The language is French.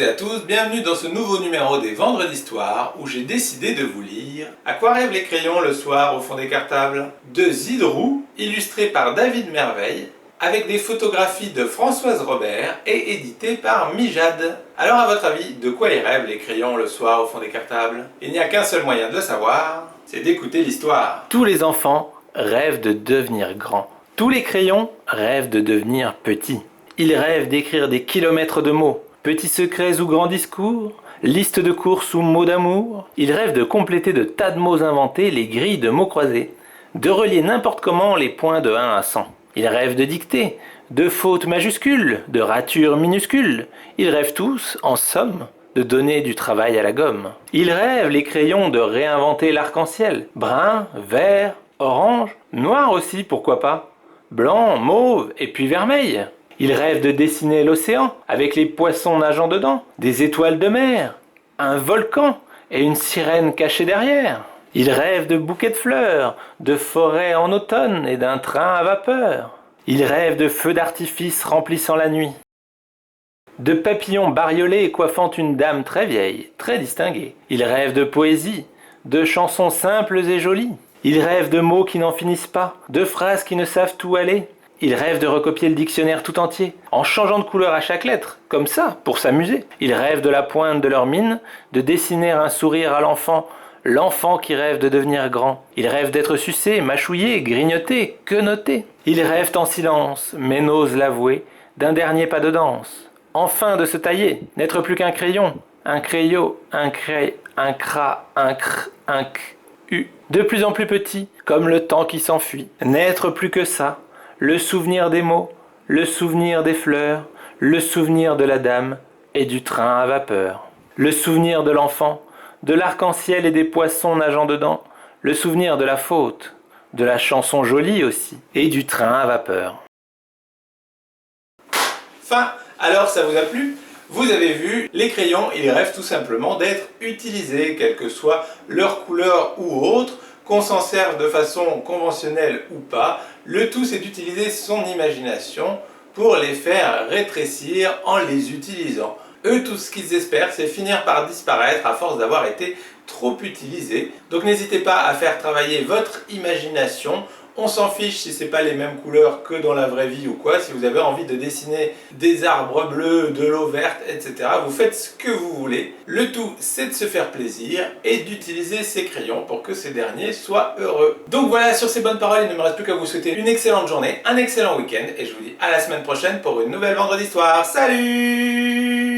et à tous, bienvenue dans ce nouveau numéro des Vendredis d'Histoire où j'ai décidé de vous lire À quoi rêvent les crayons le soir au fond des cartables de Zidrou, illustré par David Merveille, avec des photographies de Françoise Robert et édité par Mijade. Alors à votre avis, de quoi ils rêvent les crayons le soir au fond des cartables? Il n'y a qu'un seul moyen de le savoir, c'est d'écouter l'histoire. Tous les enfants rêvent de devenir grands. Tous les crayons rêvent de devenir petits. Ils rêvent d'écrire des kilomètres de mots, petits secrets ou grands discours, listes de courses ou mots d'amour. Ils rêvent de compléter de tas de mots inventés les grilles de mots croisés, de relier n'importe comment les points de 1 à 100. Ils rêvent de dictée, de fautes majuscules, de ratures minuscules. Ils rêvent tous, en somme, de donner du travail à la gomme. Ils rêvent, les crayons, de réinventer l'arc-en-ciel. Brun, vert, orange, noir aussi, pourquoi pas. Blanc, mauve et puis vermeil. Ils rêvent de dessiner l'océan avec les poissons nageant dedans, des étoiles de mer, un volcan et une sirène cachée derrière. Ils rêvent de bouquets de fleurs, de forêts en automne et d'un train à vapeur. Ils rêvent de feux d'artifice remplissant la nuit, de papillons bariolés coiffant une dame très vieille, très distinguée. Ils rêvent de poésie, de chansons simples et jolies. Ils rêvent de mots qui n'en finissent pas, de phrases qui ne savent où aller. Ils rêvent de recopier le dictionnaire tout entier, en changeant de couleur à chaque lettre, comme ça, pour s'amuser. Ils rêvent de la pointe de leur mine, de dessiner un sourire à l'enfant, l'enfant qui rêve de devenir grand. Ils rêvent d'être sucés, mâchouillés, grignotés, quenotés. Ils rêvent en silence, mais n'osent l'avouer, d'un dernier pas de danse. Enfin de se tailler, n'être plus qu'un crayon, un crayon, un cray, un cra, un cr, un c, u. De plus en plus petit, comme le temps qui s'enfuit. N'être plus que ça, le souvenir des mots, le souvenir des fleurs, le souvenir de la dame et du train à vapeur. Le souvenir de l'enfant, de l'arc-en-ciel et des poissons nageant dedans, le souvenir de la faute, de la chanson jolie aussi, et du train à vapeur. Fin. Alors ça vous a plu? Vous avez vu, les crayons, ils rêvent tout simplement d'être utilisés, quelle que soit leur couleur ou autre, qu'on s'en serve de façon conventionnelle ou pas. Le tout, c'est d'utiliser son imagination pour les faire rétrécir en les utilisant. Eux, tout ce qu'ils espèrent, c'est finir par disparaître à force d'avoir été trop utilisés. Donc n'hésitez pas à faire travailler votre imagination. On s'en fiche si c'est pas les mêmes couleurs que dans la vraie vie ou quoi. Si vous avez envie de dessiner des arbres bleus, de l'eau verte, etc. Vous faites ce que vous voulez. Le tout, c'est de se faire plaisir et d'utiliser ces crayons pour que ces derniers soient heureux. Donc voilà, sur ces bonnes paroles, il ne me reste plus qu'à vous souhaiter une excellente journée, un excellent week-end. Et je vous dis à la semaine prochaine pour une nouvelle Vendredi d'Histoire. Salut!